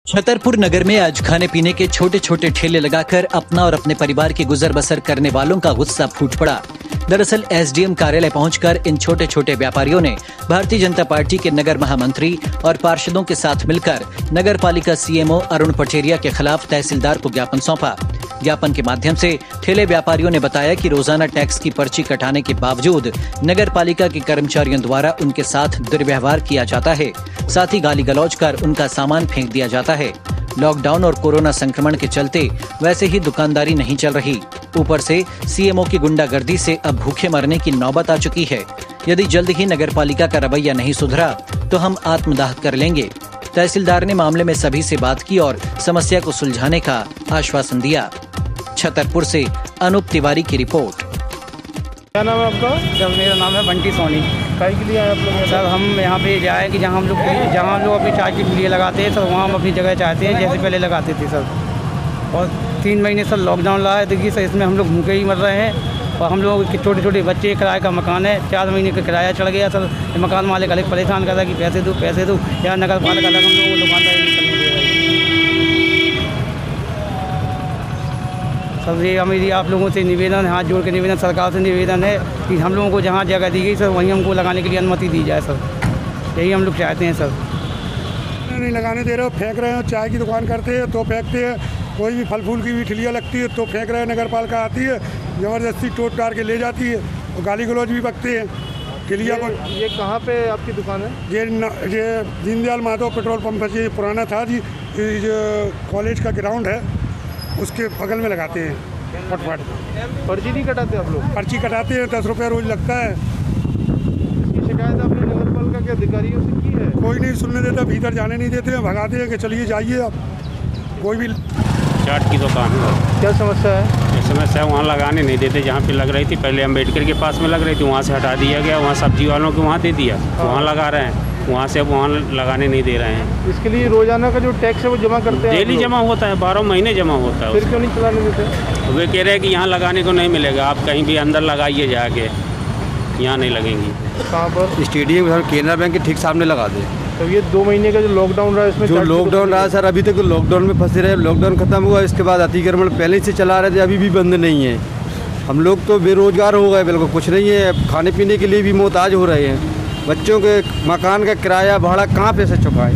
छतरपुर नगर में आज खाने पीने के छोटे छोटे ठेले लगाकर अपना और अपने परिवार की गुजर बसर करने वालों का गुस्सा फूट पड़ा। दरअसल एसडीएम कार्यालय पहुंचकर इन छोटे छोटे व्यापारियों ने भारतीय जनता पार्टी के नगर महामंत्री और पार्षदों के साथ मिलकर नगर पालिका सीएमओ अरुण पटेरिया के खिलाफ तहसीलदार को ज्ञापन सौंपा। ज्ञापन के माध्यम से ठेले व्यापारियों ने बताया कि रोजाना टैक्स की पर्ची कटाने के बावजूद नगर पालिका के कर्मचारियों द्वारा उनके साथ दुर्व्यवहार किया जाता है, साथ ही गाली गलौज कर उनका सामान फेंक दिया जाता है। लॉकडाउन और कोरोना संक्रमण के चलते वैसे ही दुकानदारी नहीं चल रही, ऊपर से सीएमओ की गुंडागर्दी से अब भूखे मरने की नौबत आ चुकी है। यदि जल्द ही नगर पालिका का रवैया नहीं सुधरा तो हम आत्मदाह कर लेंगे। तहसीलदार ने मामले में सभी से बात की और समस्या को सुलझाने का आश्वासन दिया। छतरपुर से अनूप तिवारी की रिपोर्ट। क्या नाम है आपका? सर मेरा नाम है बंटी सोनी। काय के लिए आए आप लोग? सर हम यहाँ पे जाए कि जहाँ हम लोग अपनी चाय की पुलिया लगाते हैं, सर वहाँ हम अपनी जगह चाहते हैं जैसे पहले लगाते थे सर। और 3 महीने सर लॉकडाउन लगा है, देखिए सर इसमें हम लोग भूखे ही मर रहे हैं। और हम लोग के छोटे छोटे बच्चे, किराए का मकान है, 4 महीने का किराया चढ़ गया सर। मकान मालिक अलग परेशान कर रहा है कि पैसे दो या नगर पालिका अलग हम लोगों को दुकानदारी नहीं करने दे रही है। सर ये मेरी आप लोगों से निवेदन, हाथ जोड़ के निवेदन, सरकार से निवेदन है कि हम लोगों को जहाँ जगह दी गई सर वहीं हमको लगाने के लिए अनुमति दी जाए सर। यही हम लोग चाहते हैं सर। नहीं लगाने दे रहे हो, फेंक रहे हो। चाय की दुकान करते हैं तो फेंकते हैं, कोई भी फल फूल की भी ठिलियाँ लगती है तो फेंक रहे हैं। नगर पालिका आती है, ज़बरदस्ती टोट टार के ले जाती है और गाली गलौज भी बकते हैं ठिलिया को। ये कहाँ पे आपकी दुकान है? ये दीनदयाल माधव पेट्रोल पंप है जी, पुराना था जी, जो कॉलेज का ग्राउंड है उसके बगल में लगाते हैं। फटफट पर्ची नहीं कटाते आप लोग? पर्ची कटाते हैं, 10 रुपये रोज लगता है। इसकी शिकायत आपने नगर पालिका के अधिकारियों से की है? कोई नहीं सुनने देता, भीतर जाने नहीं देते हैं, भगाते हैं कि चलिए जाइए आप। कोई भी चाट की दुकान है। क्या समस्या है? ये समस्या वहाँ लगाने नहीं देते, जहाँ पे लग रही थी पहले अम्बेडकर के पास में लग रही थी, वहाँ से हटा दिया गया। वहाँ सब्जी वालों को वहाँ दे दिया, वहाँ लगा रहे हैं, वहाँ से अब वहाँ लगाने नहीं दे रहे हैं। इसके लिए रोजाना का जो टैक्स है वो जमा करते हैं? डेली जमा होता है, 12 महीने जमा होता है। फिर क्यों नहीं चलाने देते? वे कह रहे हैं कि यहाँ लगाने को नहीं मिलेगा, आप कहीं भी अंदर लगाइए जाके, यहाँ नहीं लगेंगी। कहाँ पर? स्टेडियम केनरा बैंक के ठीक सामने लगा दे। तो ये 2 महीने का जो लॉकडाउन रहा है इसमें जो लॉकडाउन रहा सर, अभी तक लॉकडाउन में फंसे रहे। लॉकडाउन खत्म हुआ, इसके बाद अतिक्रमण पहले से चला रहे थे, अभी भी बंद नहीं है। हम लोग तो बेरोजगार हो गए, बिल्कुल कुछ नहीं है, खाने पीने के लिए भी मोहताज हो रहे हैं। बच्चों के मकान का किराया भाड़ा कहाँ पैसे चुकाएं,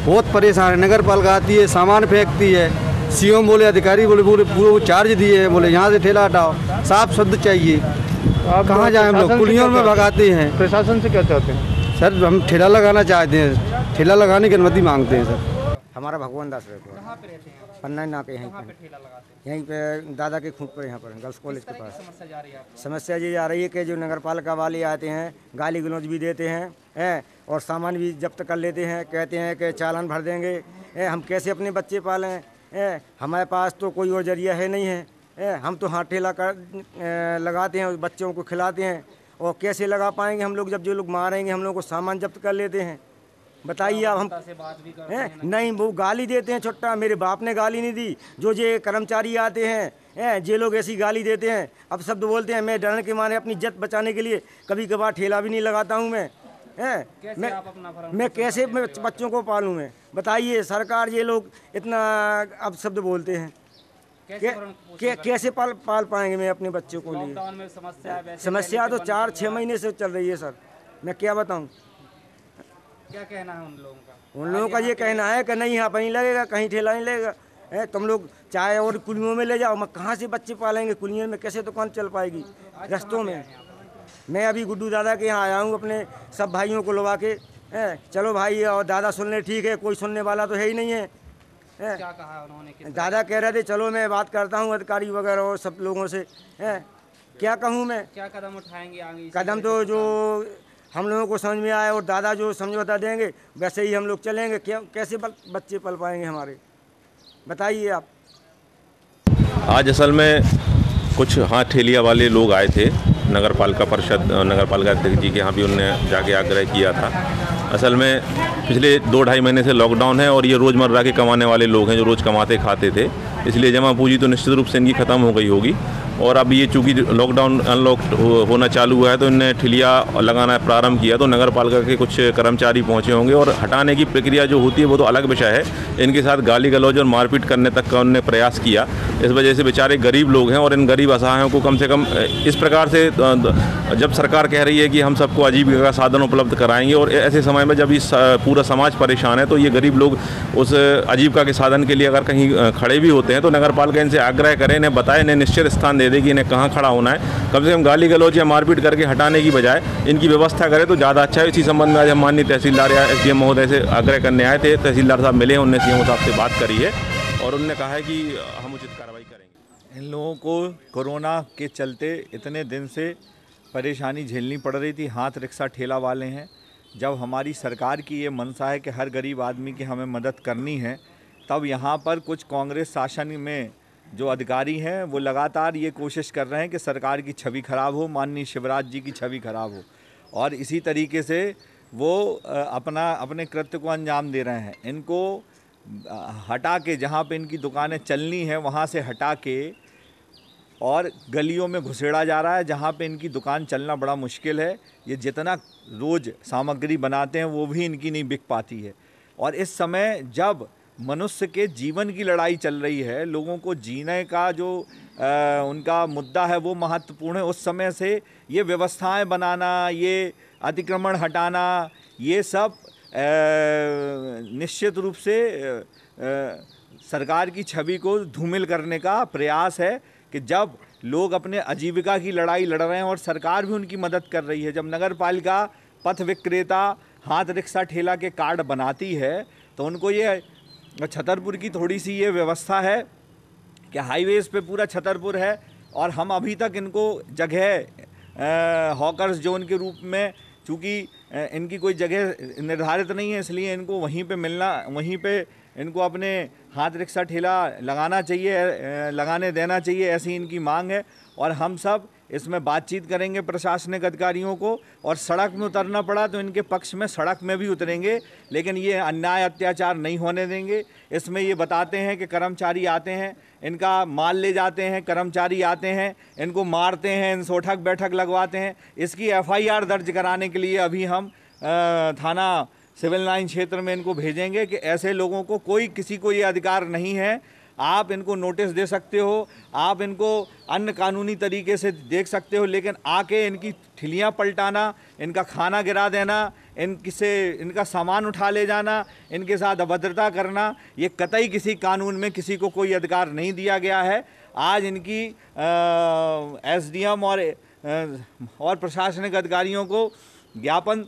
बहुत परेशान है। नगर पालिका आती है, सामान फेंकती है, सीएम बोले, अधिकारी बोले पूरे चार्ज दिए हैं, बोले यहाँ से ठेला हटाओ, साफ शुद्ध चाहिए। कहाँ जाए हम लोग? कुलियों में भगाते हैं। प्रशासन से क्या चाहते हैं? सर हम ठेला लगाना चाहते हैं, ठेला लगाने की अनुमति मांगते हैं सर। हमारा भगवान दास रहता है पन्ना नाके यहीं पे दादा के खूब पर, यहाँ पर गर्ल्स कॉलेज के पास। समस्या ये आ रही है कि जो नगर पालिका वाले आते हैं गाली गलौज भी देते हैं और सामान भी जब्त कर लेते हैं, कहते हैं कि चालान भर देंगे। हम कैसे अपने बच्चे पालें? हमारे पास तो कोई और जरिया है नहीं है। हम तो हाथ ठेला कर लगाते हैं और बच्चों को खिलाते हैं, और कैसे लगा पाएंगे हम लोग जब जो लोग मारेंगे हम लोग को सामान जब्त कर लेते हैं। बताइए आप। हम नहीं, वो गाली देते हैं छुट्टा। मेरे बाप ने गाली नहीं दी, जो ये कर्मचारी आते हैं ये लोग ऐसी गाली देते हैं, अब शब्द बोलते हैं। मैं डरने के मारे अपनी इज्जत बचाने के लिए कभी कभार ठेला भी नहीं लगाता हूँ मैं कैसे बच्चों को पालूँ मैं? बताइए सरकार, ये लोग इतना अब शब्द बोलते हैं, कैसे पाल पाएंगे मैं अपने बच्चों को लिए? समस्या तो 4-6 महीने से चल रही है सर, मैं क्या बताऊँ। क्या कहना है उन लोगों का? उन लोगों का ये कहना है कि नहीं यहाँ पर नहीं लगेगा, कहीं ठेला नहीं लगेगा। तुम लोग चाय और कुलियों में ले जाओ। मैं कहाँ से बच्चे पालेंगे? कुलियों में कैसे दुकान चल पाएगी रस्तों में? मैं अभी गुड्डू दादा के यहाँ आया हूँ अपने सब भाइयों को लगा के। चलो भाई, और दादा सुन ले, ठीक है, कोई सुनने वाला तो है ही नहीं है। क्या कहा उन्होंने? दादा कह रहे थे चलो मैं बात करता हूँ अधिकारी वगैरह और सब लोगों से। क्या कहूँ मैं? क्या कदम उठाएंगे आगे? कदम तो जो हम लोगों को समझ में आए और दादा जो समझौता देंगे वैसे ही हम लोग चलेंगे। क्या कैसे बच्चे पल पाएंगे हमारे? बताइए आप। आज असल में कुछ ठेलिया वाले लोग आए थे नगर पालिका परिषद, नगर पालिका अध्यक्ष जी के यहाँ भी उनने जाके आग्रह किया था। असल में पिछले 2-2.5 महीने से लॉकडाउन है और ये रोज़मर्रा के कमाने वाले लोग हैं जो रोज़ कमाते खाते थे, इसलिए जमा पूंजी तो निश्चित रूप से इनकी ख़त्म हो गई होगी। और अब ये चूँकि लॉकडाउन अनलॉक होना चालू हुआ है तो इनने ठिलिया लगाना प्रारंभ किया, तो नगर पालिका के कुछ कर्मचारी पहुँचे होंगे और हटाने की प्रक्रिया जो होती है वो तो अलग विषय है। इनके साथ गाली गलौज और मारपीट करने तक का उन्होंने प्रयास किया। इस वजह से बेचारे गरीब लोग हैं और इन गरीब असहायों को कम से कम इस प्रकार से, जब सरकार कह रही है कि हम सबको आजीविका का साधन उपलब्ध कराएंगे और ऐसे समय में जब इस पूरा समाज परेशान है तो ये गरीब लोग उस आजीविका के साधन के लिए अगर कहीं खड़े भी होते हैं तो नगर पालिका इनसे आग्रह करे, इन्हें बताए, इन्हें निश्चित स्थान दे दे कि इन्हें कहाँ खड़ा होना है। कम से कम गाली गलौज या मारपीट करके हटाने की बजाय इनकी व्यवस्था करे तो ज़्यादा अच्छा है। इसी संबंध में आज हम माननीय तहसीलदार या SDM महोदय से आग्रह करने आए थे। तहसीलदार साहब मिले, उनने CMO साहब से बात करी है और उन्होंने कहा है कि हम उचित कार्रवाई करेंगे। इन लोगों को कोरोना के चलते इतने दिन से परेशानी झेलनी पड़ रही थी। हाथ रिक्शा ठेला वाले हैं, जब हमारी सरकार की ये मंशा है कि हर गरीब आदमी की हमें मदद करनी है, तब यहाँ पर कुछ कांग्रेस शासन में जो अधिकारी हैं वो लगातार ये कोशिश कर रहे हैं कि सरकार की छवि खराब हो, माननीय शिवराज जी की छवि खराब हो, और इसी तरीके से वो अपने कृत्य को अंजाम दे रहे हैं। इनको हटा के, जहाँ पे इनकी दुकानें चलनी है वहाँ से हटा के और गलियों में घुसेड़ा जा रहा है जहाँ पे इनकी दुकान चलना बड़ा मुश्किल है। ये जितना रोज़ सामग्री बनाते हैं वो भी इनकी नहीं बिक पाती है। और इस समय जब मनुष्य के जीवन की लड़ाई चल रही है, लोगों को जीने का जो उनका मुद्दा है वो महत्वपूर्ण है, उस समय से ये व्यवस्थाएं बनाना, ये अतिक्रमण हटाना, ये सब निश्चित रूप से सरकार की छवि को धूमिल करने का प्रयास है कि जब लोग अपने आजीविका की लड़ाई लड़ रहे हैं और सरकार भी उनकी मदद कर रही है, जब नगर पालिका पथ विक्रेता हाथ रिक्शा ठेला के कार्ड बनाती है तो उनको ये छतरपुर की थोड़ी सी ये व्यवस्था है कि हाईवेज़ पे पूरा छतरपुर है और हम अभी तक इनको जगह हॉकर्स जोन के रूप में, चूँकि इनकी कोई जगह निर्धारित नहीं है इसलिए इनको वहीं पे मिलना, वहीं पे इनको अपने हाथ रिक्शा ठेला लगाना चाहिए, लगाने देना चाहिए, ऐसी इनकी मांग है। और हम सब इसमें बातचीत करेंगे प्रशासनिक अधिकारियों को, और सड़क में उतरना पड़ा तो इनके पक्ष में सड़क में भी उतरेंगे, लेकिन ये अन्याय अत्याचार नहीं होने देंगे। इसमें ये बताते हैं कि कर्मचारी आते हैं, इनका माल ले जाते हैं, कर्मचारी आते हैं, इनको मारते हैं, इनसे उठक बैठक लगवाते हैं। इसकी FIR दर्ज कराने के लिए अभी हम थाना सिविल लाइन क्षेत्र में इनको भेजेंगे कि ऐसे लोगों को किसी को ये अधिकार नहीं है। आप इनको नोटिस दे सकते हो, आप इनको अन्य कानूनी तरीके से देख सकते हो, लेकिन आके इनकी ठिलियाँ पलटाना, इनका खाना गिरा देना, इनका सामान उठा ले जाना, इनके साथ अभद्रता करना, ये कतई किसी कानून में किसी को कोई अधिकार नहीं दिया गया है। आज इनकी SDM और प्रशासनिक अधिकारियों को ज्ञापन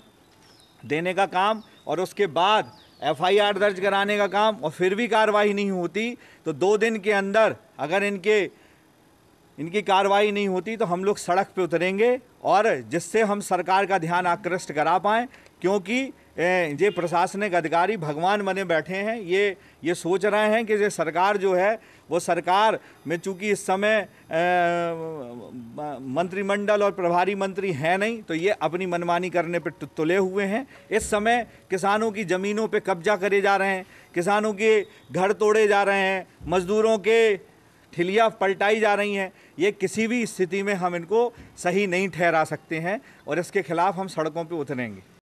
देने का काम और उसके बाद FIR दर्ज कराने का काम, और फिर भी कार्रवाई नहीं होती तो 2 दिन के अंदर अगर इनकी कार्रवाई नहीं होती तो हम लोग सड़क पे उतरेंगे, और जिससे हम सरकार का ध्यान आकृष्ट करा पाएँ। क्योंकि ये प्रशासनिक अधिकारी भगवान बने बैठे हैं, ये सोच रहे हैं कि ये सरकार जो है वो सरकार में, चूँकि इस समय मंत्रिमंडल और प्रभारी मंत्री हैं नहीं, तो ये अपनी मनमानी करने पर तुले हुए हैं। इस समय किसानों की ज़मीनों पे कब्जा करे जा रहे हैं, किसानों के घर तोड़े जा रहे हैं, मजदूरों के ठिलियाँ पलटाई जा रही हैं। ये किसी भी स्थिति में हम इनको सही नहीं ठहरा सकते हैं और इसके खिलाफ हम सड़कों पे उतरेंगे।